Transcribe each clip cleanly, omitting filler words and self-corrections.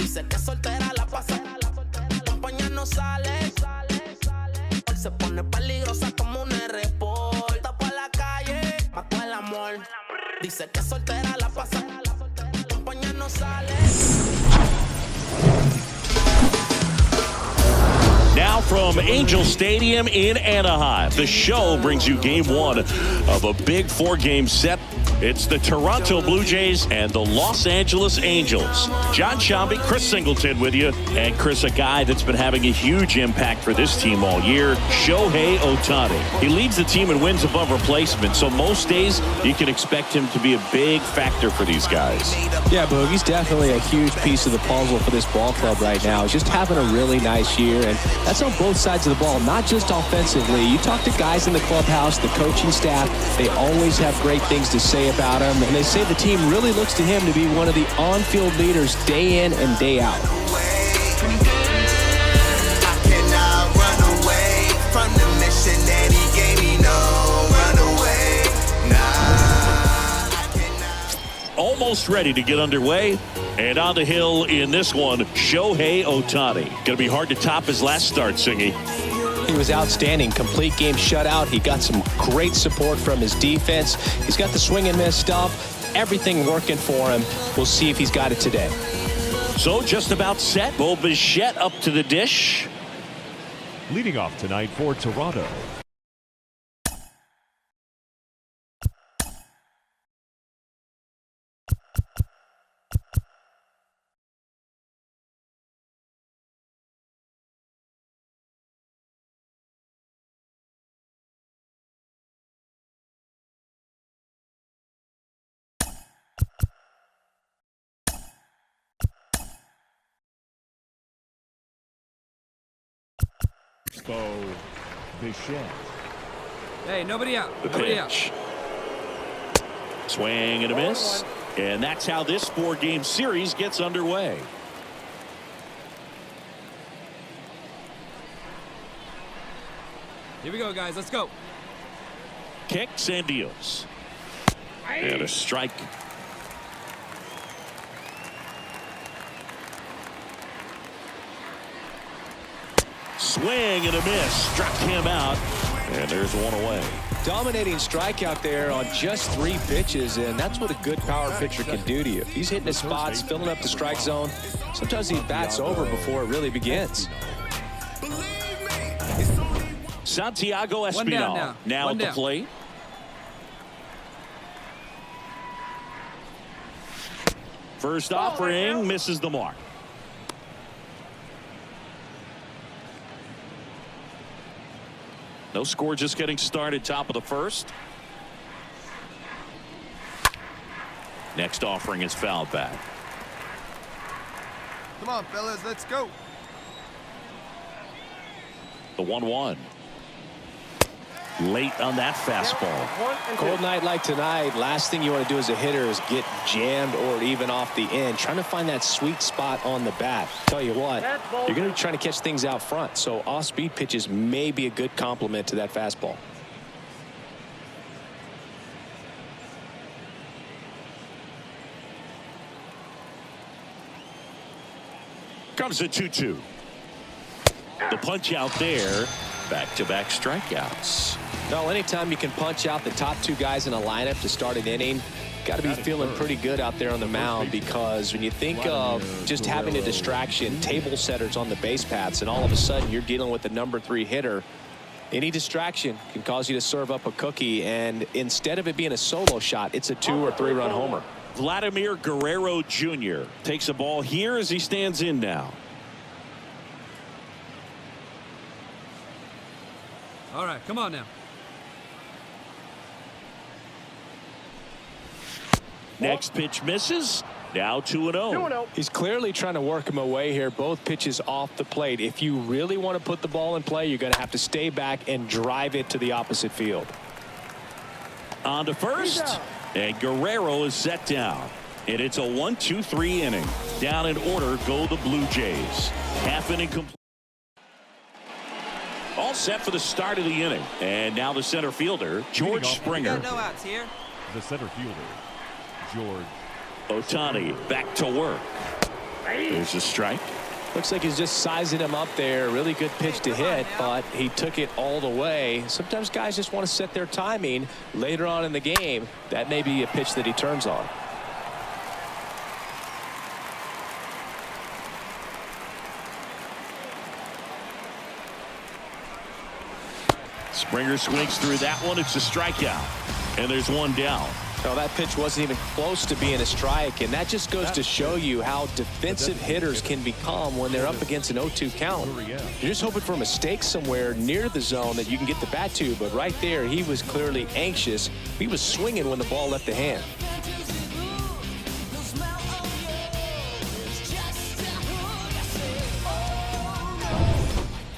Dice que soltera la pasa, compañía no sale. Se pone peligrosa como un R-Port. Está pa' la calle, mató el amor. Dice que soltera la pasa, compañía no sale. Now from Angel Stadium in Anaheim, the show brings you game one of a big 4-game set. It's the Toronto Blue Jays and the Los Angeles Angels. John Shambi, Chris Singleton with you. And Chris, a guy that's been having a huge impact for this team all year, Shohei Otani. He leads the team in wins above replacement, so most days you can expect him to be a big factor for these guys. Yeah, Boog, he's definitely a huge piece of the puzzle for this ball club right now. He's just having a really nice year, and that's on both sides of the ball, not just offensively. You talk to guys in the clubhouse, the coaching staff, they always have great things to say about him, and they say the team really looks to him to be one of the on-field leaders day in and day out. I cannot run away from the mission that he gave me. No, run away. Nah, I cannot. Almost ready to get underway. And on the hill in this one, Shohei Otani. Going to be hard to top his last start, Singy. He was outstanding. Complete game shutout. He got some great support from his defense. He's got the swing and miss stuff. Everything working for him. We'll see if he's got it today. So just about set. Bo Bichette up to the dish. Leading off tonight for Toronto, Bo Bichette. Hey, nobody out. The Nobody out. pitch. Swing and a miss. And that's how this 4-game series gets underway. Here we go, guys. Let's go. Kicks and deals. And a strike. Swing and a miss. Struck him out. And there's one away. Dominating strikeout there on just 3 pitches, and that's what a good power pitcher can do to you. If he's hitting his spots, filling up the strike zone, sometimes he bats over before it really begins. Santiago Espinal now at the plate. First offering misses the mark. No score, just getting started, top of the first. Next offering is fouled back. Come on, fellas, let's go. The 1-1. Late on that fastball. Cold night like tonight, last thing you want to do as a hitter is get jammed or even off the end. Trying to find that sweet spot on the bat. Tell you what, you're going to be trying to catch things out front, so off-speed pitches may be a good complement to that fastball. Comes a 2-2. The punch out there. Back-to-back strikeouts. No, anytime you can punch out the top 2 guys in a lineup to start an inning, got to be feeling pretty good out there on the mound, because when you think of just having a distraction, table setters on the base paths, and all of a sudden you're dealing with the number 3 hitter, any distraction can cause you to serve up a cookie, and instead of it being a solo shot, it's a 2 or 3 run homer. Vladimir Guerrero Jr. takes a ball here as he stands in now. All right, come on now. Next pitch misses. Now 2-0. He's clearly trying to work him away here. Both pitches off the plate. If you really want to put the ball in play, you're going to have to stay back and drive it to the opposite field. On to first. And Guerrero is set down. And it's a 1-2-3 inning. Down in order go the Blue Jays. Half inning complete. All set for the start of the inning. And now the center fielder, George Springer. No outs here. The center fielder, George Otani back to work. There's a strike. Looks like he's just sizing him up there. Really good pitch to hit, but he took it all the way. Sometimes guys just want to set their timing later on in the game. That may be a pitch that he turns on. Springer swings through that one. It's a strikeout. And there's one down. No, that pitch wasn't even close to being a strike, and that just goes to show you how defensive hitters can become when they're up against an 0-2 count. You're just hoping for a mistake somewhere near the zone that you can get the bat to, but right there he was clearly anxious. He was swinging when the ball left the hand.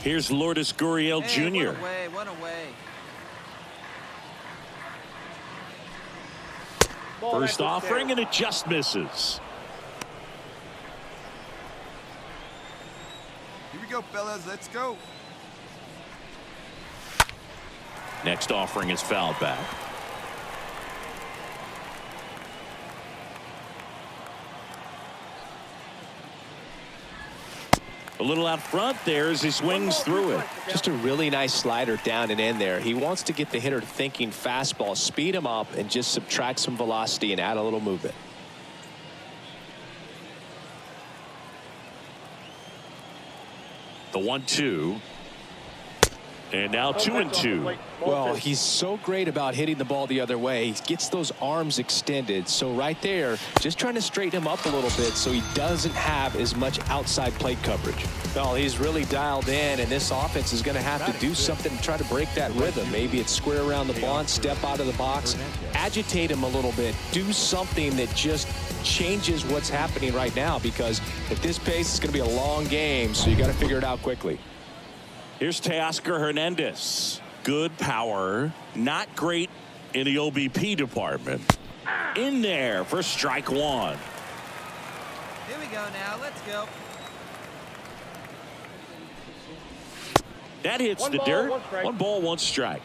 Here's Lourdes Gurriel Jr. One away. First offering, and it just misses. Here we go, fellas. Let's go. Next offering is fouled back. A little out front there as he swings through it. Just a really nice slider down and in there. He wants to get the hitter thinking fastball, speed him up, and just subtract some velocity and add a little movement. The 1-2. And now 2-2. Well, he's so great about hitting the ball the other way. He gets those arms extended. So right there, just trying to straighten him up a little bit so he doesn't have as much outside plate coverage. Well, he's really dialed in, and this offense is going to have to do something to try to break that rhythm. Maybe it's square around the bunt, step out of the box, agitate him a little bit, do something that just changes what's happening right now, because at this pace, it's going to be a long game, so you got to figure it out quickly. Here's Teoscar Hernandez. Good power, not great in the OBP department. In there for strike one. Here we go now. Let's go. That hits the dirt. 1 ball, 1 strike.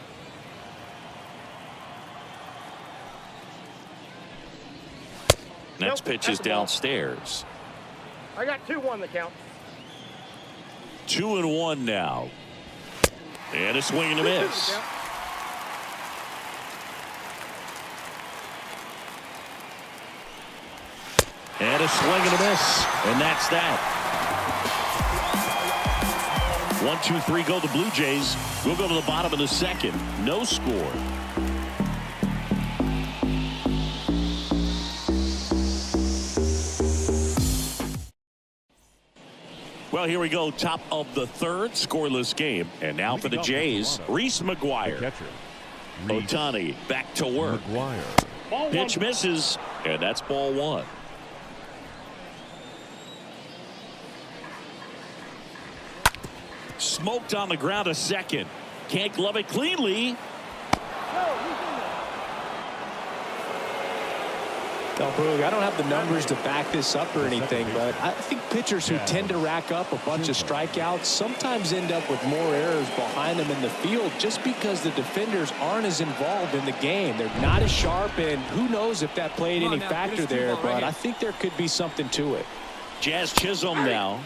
Next pitch is downstairs. I got 2-1 the count. 2-1 now. And a swing and a miss. And a swing and a miss. And that's that. 1, 2, 3 go the Blue Jays. We'll go to the bottom of the second. No score. Well, here we go. Top of the third, scoreless game. And now for the Jays, Reese McGuire. Otani back to work. Pitch misses, and that's ball 1. Smoked on the ground a second. Can't glove it cleanly. No, Brug, I don't have the numbers to back this up or anything, but I think pitchers who tend to rack up a bunch of strikeouts sometimes end up with more errors behind them in the field just because the defenders aren't as involved in the game. They're not as sharp, and who knows if that played any factor there, but I think there could be something to it. Jazz Chisholm now.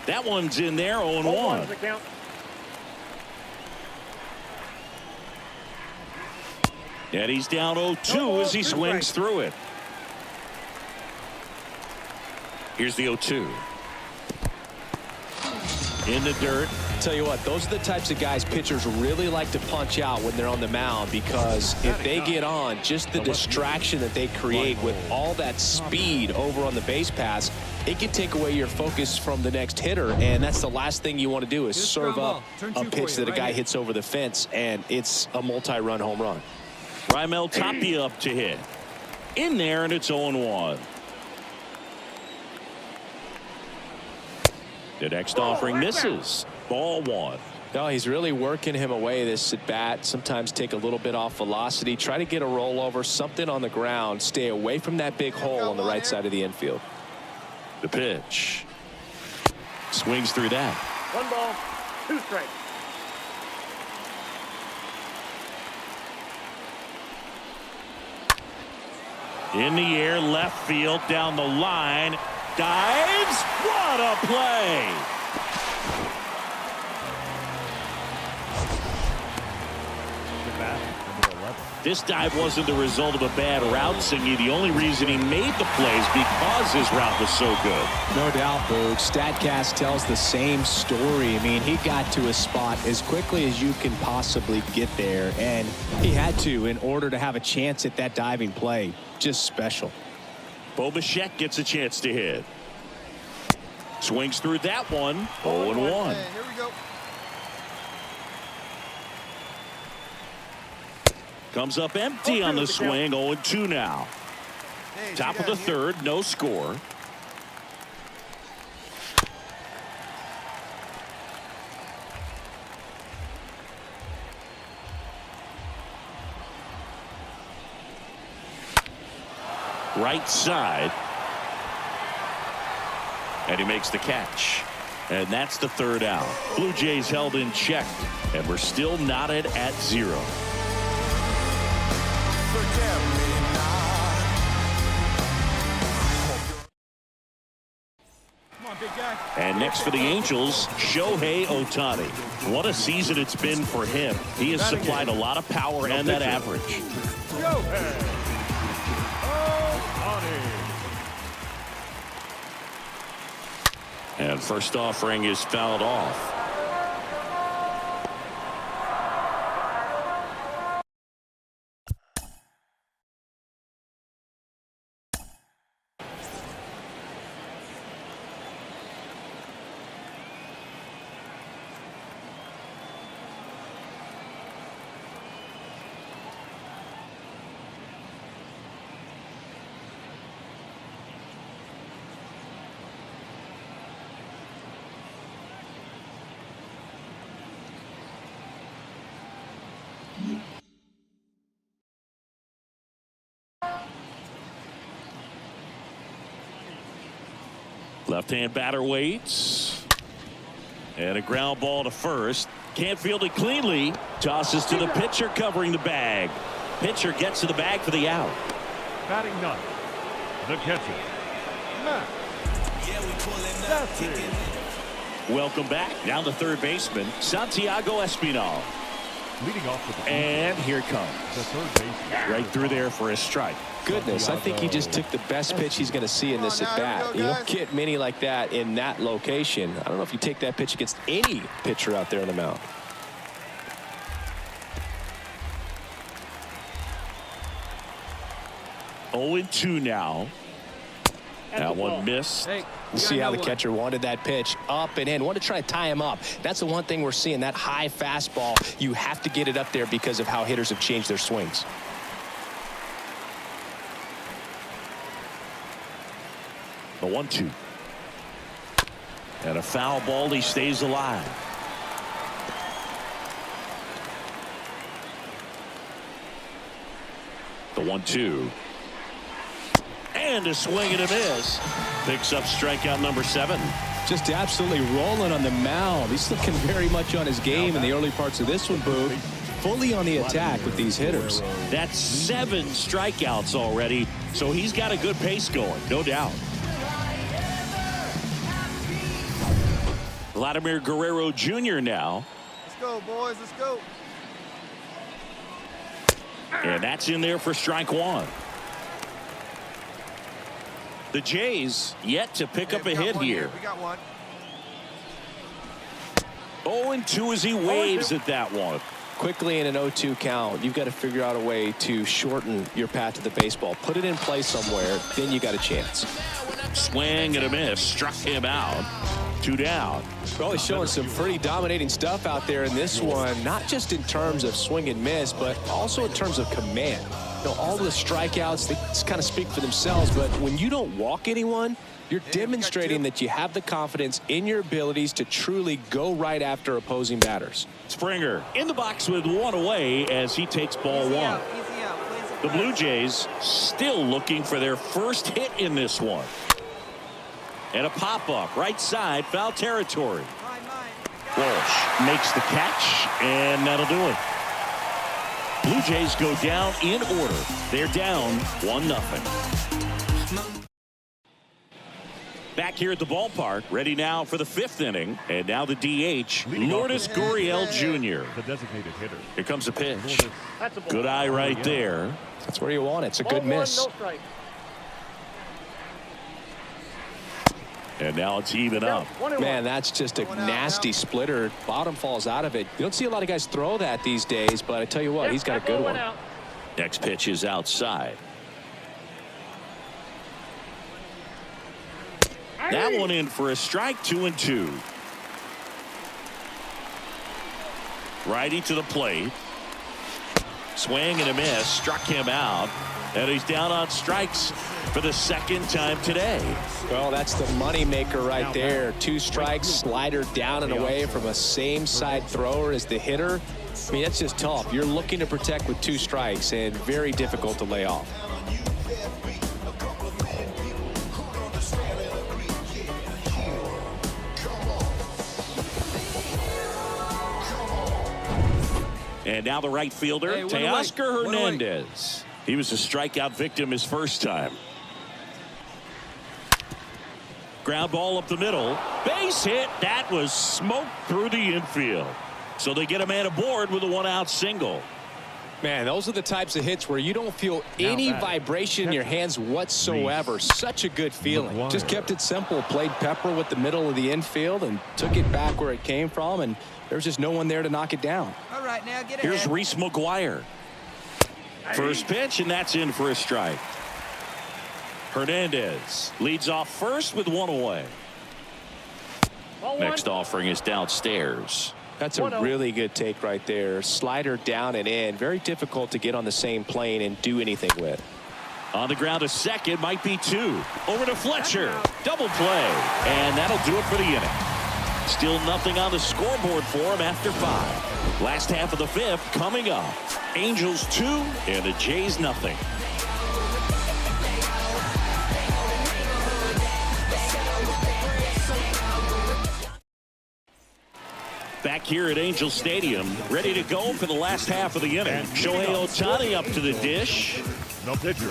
That one's in there, 0-1. And he's down 0-2 as he swings through it. Here's the 0-2. In the dirt. Tell you what, those are the types of guys pitchers really like to punch out when they're on the mound, because if they get on, just the distraction that they create with all that speed over on the base pass, it can take away your focus from the next hitter, and that's the last thing you want to do is serve up a pitch that a guy hits over the fence, and it's a multi-run home run. Raimel Tapia up to hit. In there, and it's 0-1. The next offering misses. Ball 1. No, he's really working him away this at bat. Sometimes take a little bit off velocity. Try to get a rollover, something on the ground. Stay away from that big hole on the right side of the infield. The pitch. Swings through that. 1 ball, 2 strikes. In the air, left field, down the line. Dives. What a play. This dive wasn't the result of a bad route, Singy. The only reason he made the plays because his route was so good. No doubt, Boog. StatCast tells the same story. I mean, he got to his spot as quickly as you can possibly get there, and he had to in order to have a chance at that diving play. Just special. Bo Bichette gets a chance to hit. Swings through that one. 0-1. Here we go. Comes up empty on the swing. 0-2 now. Top of the third, no score. Right side. And he makes the catch. And that's the third out. Blue Jays held in check. And we're still knotted at 0. And next for the Angels, Shohei Otani. What a season it's been for him. He has supplied a lot of power and that average. Shohei Otani. And first offering is fouled off. Left-hand batter waits. And a ground ball to first. Can't field it cleanly. Tosses to the pitcher covering the bag. Pitcher gets to the bag for the out. Batting ninth, the catcher, Matt. Welcome back. Down the third baseman, Santiago Espinal. Leading off with the And here it comes. the third baseman. Right through there for a strike. Goodness, I think he just took the best pitch he's going to see in this at bat. You don't get many like that in that location. I don't know if you take that pitch against any pitcher out there on the mound. Oh, 0-2 now. That one missed. Hey, See how the catcher wanted that pitch up and in. Want to try to tie him up. That's the one thing we're seeing, that high fastball. You have to get it up there because of how hitters have changed their swings. The 1-2. And a foul ball. He stays alive. The 1-2. And a swing and a miss. Picks up strikeout number 7. Just absolutely rolling on the mound. He's looking very much on his game in the early parts of this one, Boog. Fully on the attack with these hitters. That's 7 strikeouts already. So he's got a good pace going, no doubt. Vladimir Guerrero Jr. now. let's go, boys. Let's go. And that's in there for strike 1. The Jays yet to pick up a hit here. We got one. 0-2 as he waves at that one. Quickly in an 0-2 count, you've got to figure out a way to shorten your path to the baseball. Put it in play somewhere, then you got a chance. Swing and a miss. Struck him out. 2 down. Well, he's showing some pretty dominating stuff out there in this one, not just in terms of swing and miss, but also in terms of command. You know, all the strikeouts, they kind of speak for themselves, but when you don't walk anyone, you're demonstrating that you have the confidence in your abilities to truly go right after opposing batters. Springer in the box with 1 away as he takes ball 1. Easy out, please. The Blue Jays still looking for their first hit in this one. And a pop-up right side, foul territory. Walsh makes the catch, and that'll do it. Blue Jays go down in order. They're down 1-0. Back here at the ballpark, ready now for the 5th inning. And now the DH, Lourdes Gurriel Jr. The designated hitter. Here comes a pitch. That's a ball. Good eye right there. That's where you want it. It's a Ball good one, miss. no strike. And now it's even up. 1-1. Man, that's just a nasty splitter. Bottom falls out of it. You don't see a lot of guys throw that these days, but I tell you what, he's got a That good ball one. went out. Next pitch is outside. That one in for a strike, 2-2. Righty to the plate. Swing and a miss. Struck him out. And he's down on strikes for the 2nd time today. Well, that's the money maker right there. 2 strikes, slider down and away from a same side thrower as the hitter. I mean, that's just tough. You're looking to protect with 2 strikes and very difficult to lay off. And now the right fielder, Teoscar Hernandez. He was a strikeout victim his first time. Ground ball up the middle. Base hit. That was smoked through the infield. So they get a man aboard with a 1-out single. Man, those are the types of hits where you don't feel any vibration in your hands whatsoever. Such a good feeling. Just kept it simple. Played pepper with the middle of the infield and took it back where it came from. And there's just no one there to knock it down. All right, now get Here's ahead. Reese McGuire. First pitch, and that's in for a strike. Hernandez leads off first with 1 away. Ball one. Next offering is downstairs. That's a really good take right there. Slider down and in. Very difficult to get on the same plane and do anything with. On the ground to second, might be 2. Over to Fletcher. Double play. And that'll do it for the inning. Still nothing on the scoreboard for him after 5. Last half of the 5th coming up. Angels 2 and the Jays nothing. Back here at Angel Stadium, ready to go for the last half of the inning. Shohei Otani up to the dish. The pitcher,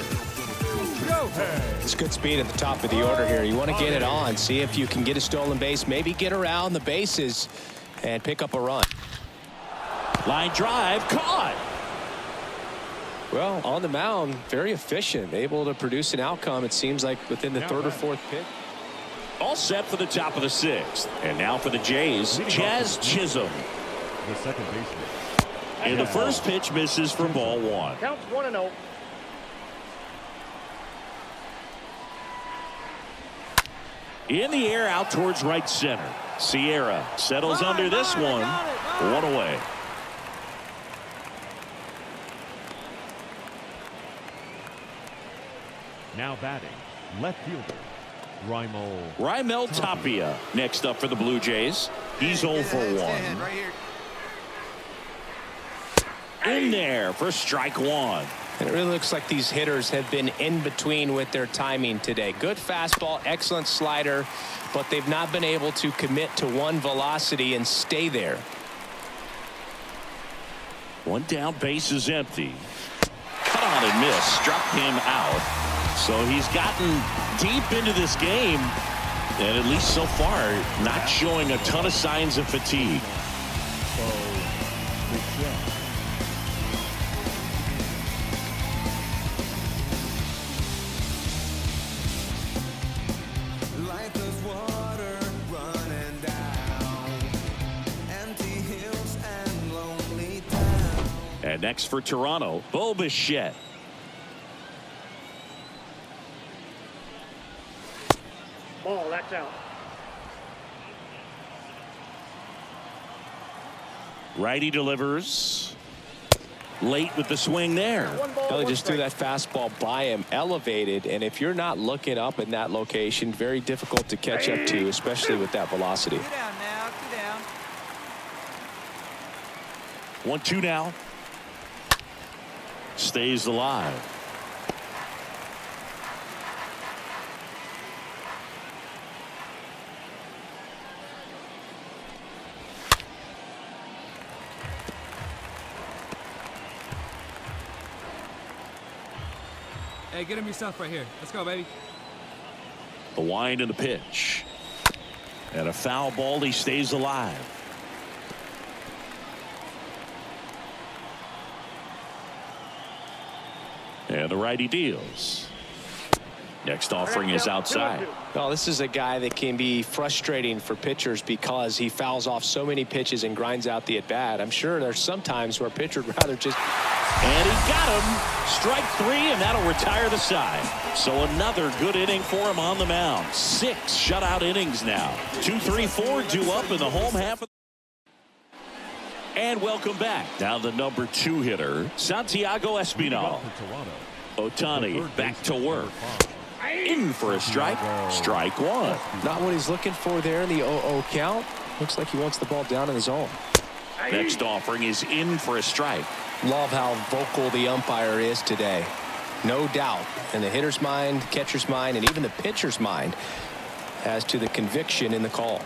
Shohei. It's good speed at the top of the order here. You want to get it on, see if you can get a stolen base, maybe get around the bases and pick up a run. Line drive, caught. Well, on the mound, very efficient, able to produce an outcome, it seems like, within the 3rd or 4th pitch. All set for the top of the 6th. And now for the Jays, Jazz Chisholm. The second baseman. And the first pitch misses for ball 1. Counts 1-0. In the air out towards right center. Sierra settles under this one. 1 away. Now batting, left fielder, Raimel Tapia next up for the Blue Jays. He's 0 for 1. Right here. In there for strike 1. And it really looks like these hitters have been in between with their timing today. Good fastball, excellent slider, but they've not been able to commit to one velocity and stay there. 1 down, base is empty. Cut on and miss, struck him out. So he's gotten deep into this game, and at least so far, not showing a ton of signs of fatigue. Life is water running down, empty hills and lonely towns. And next for Toronto, Bo Bichette. Ball, that's out. Righty delivers. Late with the swing there. They just threw that fastball by him, elevated, and if you're not looking up in that location, very difficult to catch up to, especially with that velocity. 2 down now, 2 down. 1-2 now. Stays alive. Hey, get him your stuff right here. Let's go, baby. The wind and the pitch. And a foul ball. He stays alive. And the righty deals. Next offering is outside. Well, this is a guy that can be frustrating for pitchers because he fouls off so many pitches and grinds out the at-bat. I'm sure there's some times where a pitcher would rather just... And he got him. Strike three, and that'll retire the side. So another good inning for him on the mound. 6 shutout innings now. 2, 3, 4 due up in the home half. And welcome back. Now the number 2 hitter, Santiago Espinal. Otani back to work. In for a strike. Strike 1. Not what he's looking for there in the 0-0 count. Looks like he wants the ball down in the zone. Next offering is in for a strike. Love how vocal the umpire is today. No doubt in the hitter's mind, catcher's mind, and even the pitcher's mind as to the conviction in the call.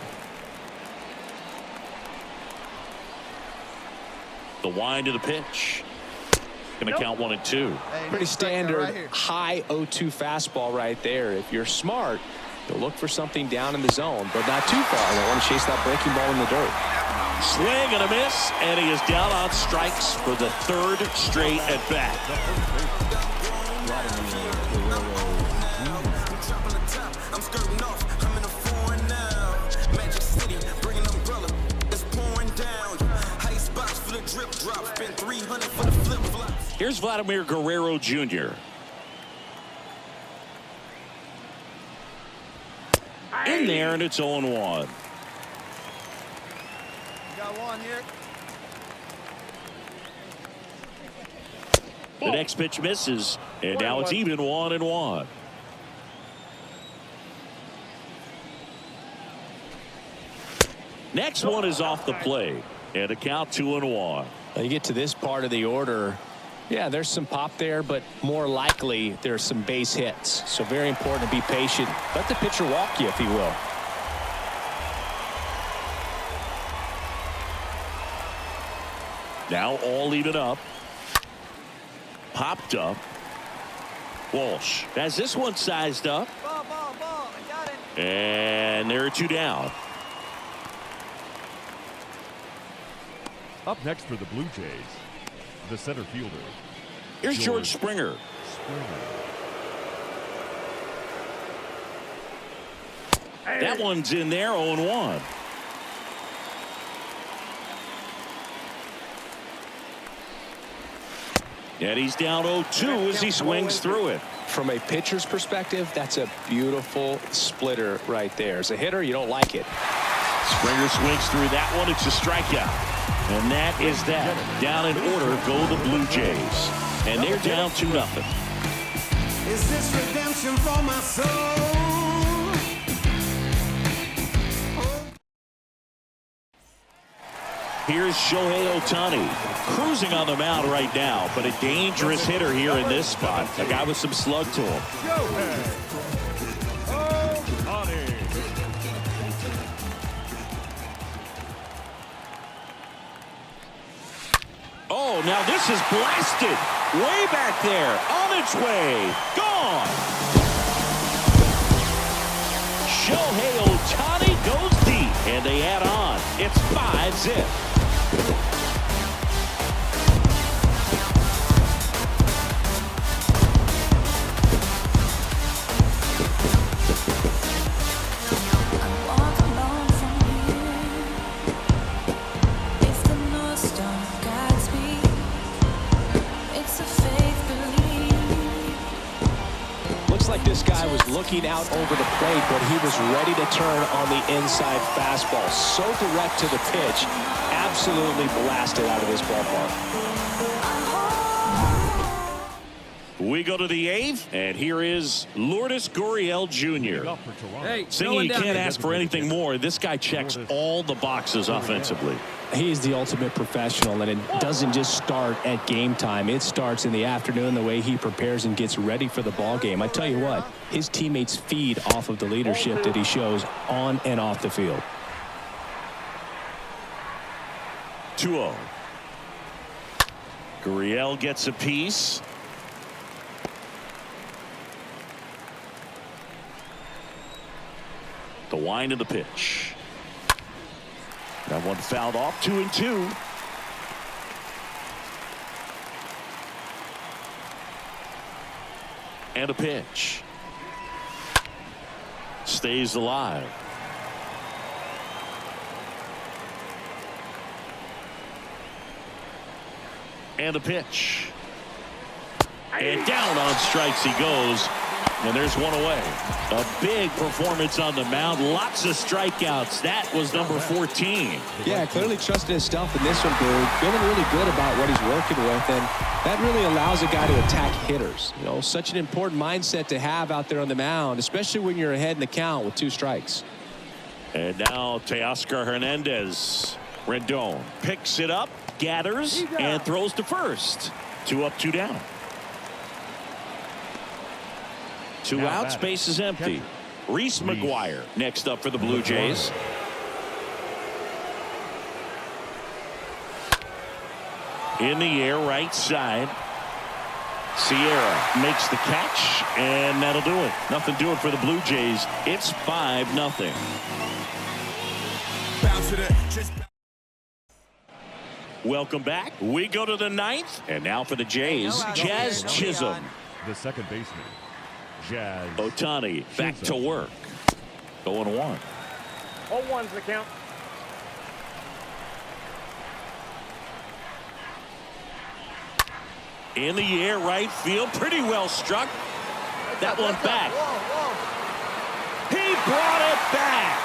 The wind of the pitch. Going to count 1 and 2. Pretty standard high 0-2 fastball right there. If you're smart, you'll look for something down in the zone, but not too far. They want to chase that breaking ball in the dirt. Swing and a miss, and he is down on strikes for the 3rd straight at bat. I'm skirting off, I'm in a foreign now. Magic City, bringing umbrella, it's pouring down. Ice box for the drip drop, spent 300 for the flip flop. Here's Vladimir Guerrero Jr. In there, and it's 0-1. Got one here. The next pitch misses, and now it's even 1-1. Next one is off the plate, and a count 2-1. Now you get to this part of the order. Yeah, there's some pop there, but more likely there's some base hits. So very important to be patient. Let the pitcher walk you, if he will. Now all even up. Popped up. Walsh has this one sized up. Ball. I got it. And there are 2 down. Up next for the Blue Jays, the center fielder. Here's George Springer. That one's in there, 0-1. And he's down 0-2 as he swings through it. From a pitcher's perspective, that's a beautiful splitter right there. As a hitter, you don't like it. Springer swings through that one. It's a strikeout. And that is that. Down in order go the Blue Jays. And they're down 2-0. Is this redemption for my soul? Here's Shohei Otani cruising on the mound right now, but a dangerous hitter here in this spot. A guy with some slug to him. Shohei Otani. Oh, now this is blasted. Way back there. On its way. Gone. Shohei Otani goes deep, and they add on. It's 5-zip. Like this guy was looking out over the plate, but he was ready to turn on the inside fastball. So direct to the pitch, absolutely blasted out of this ballpark. We go to the 8th, and here is Lourdes Gurriel Jr. Saying you can't ask for anything more. This guy checks all the boxes offensively. He's the ultimate professional, and it doesn't just start at game time. It starts in the afternoon, the way he prepares and gets ready for the ball game. I tell you what, his teammates feed off of the leadership that he shows on and off the field. 2-0. Gurriel gets a piece. The wind of the pitch. That one fouled off. 2-2. And a pitch. Stays alive. And a pitch. And down on strikes he goes. And there's one away. A big performance on the mound. Lots of strikeouts. That was number 14. Yeah, clearly trusting his stuff in this one, Boog. Feeling really good about what he's working with. And that really allows a guy to attack hitters. You know, such an important mindset to have out there on the mound, especially when you're ahead in the count with 2 strikes. And now Teoscar Hernandez. Rendon picks it up, gathers, and throws to first. 2 up, 2 down. 2 out, space is empty. Reese McGuire next up for the Blue Jays. In the air, right side. Sierra makes the catch, and that'll do it. Nothing doing for the Blue Jays. It's 5-0. Welcome back. We go to the 9th, and now for the Jays, Jazz Chisholm. The second baseman, Jazz Otani back to work. 0-1. 0-1's the count. In the air, right field, pretty well struck. That one back. He brought it back.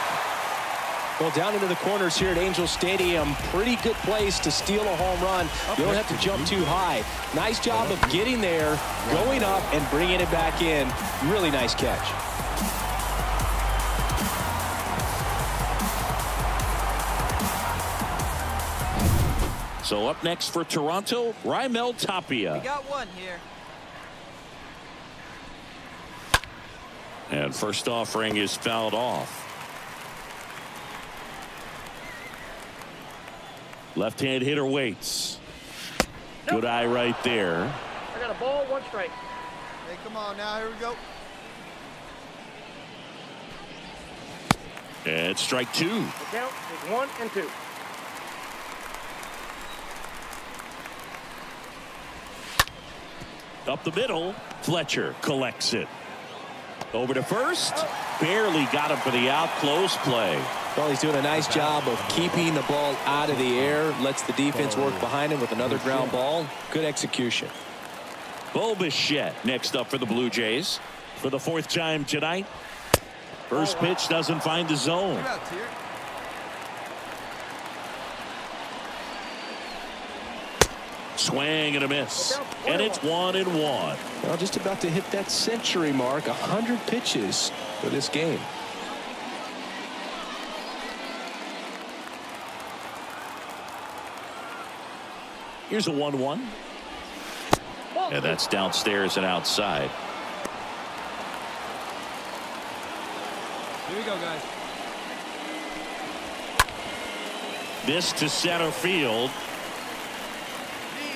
Well, down into the corners here at Angel Stadium, pretty good place to steal a home run. You don't have to jump too high. Nice job of getting there, going up, and bringing it back in. Really nice catch. So up next for Toronto, Raimel Tapia. We got one here. And first offering is fouled off. Left-hand hitter waits. Good eye right there. I got a ball, 1 strike. Hey, come on now. Here we go. And strike 2. The count is 1 and 2. Up the middle, Fletcher collects it. Over to first. Barely got him for the out. Close play. Well, he's doing a nice job of keeping the ball out of the air. Lets the defense work behind him with another ground ball. Good execution. Bo Bichette next up for the Blue Jays. For the 4th time tonight. First pitch doesn't find the zone. You're out here. Swing and a miss. And it's 1-1. Well, just about to hit that century mark. 100 pitches for this game. Here's a 1-1. And that's downstairs and outside. Here we go, guys. This to center field. Me.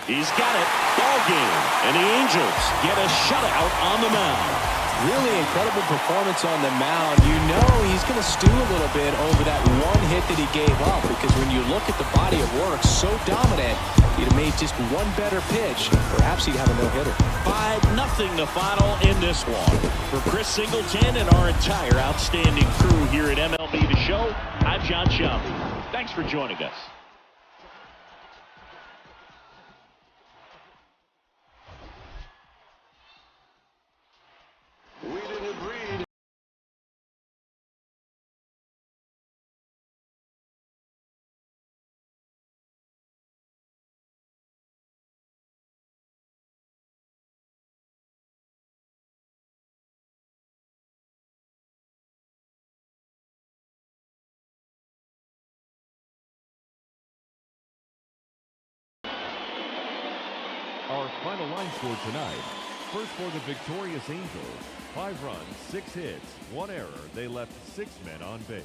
He's got it. Ball game. And the Angels get a shutout on the mound. Really incredible performance on the mound. You know he's going to stew a little bit over that 1 hit that he gave up, because when you look at the body of work, so dominant, he'd have made just 1 better pitch. Perhaps he'd have a no-hitter. 5-0 the final in this one. For Chris Singleton and our entire outstanding crew here at MLB The Show, I'm John Shelby. Thanks for joining us. Our final line score tonight. First for the victorious Angels. 5 runs, 6 hits, 1 error. They left 6 men on base.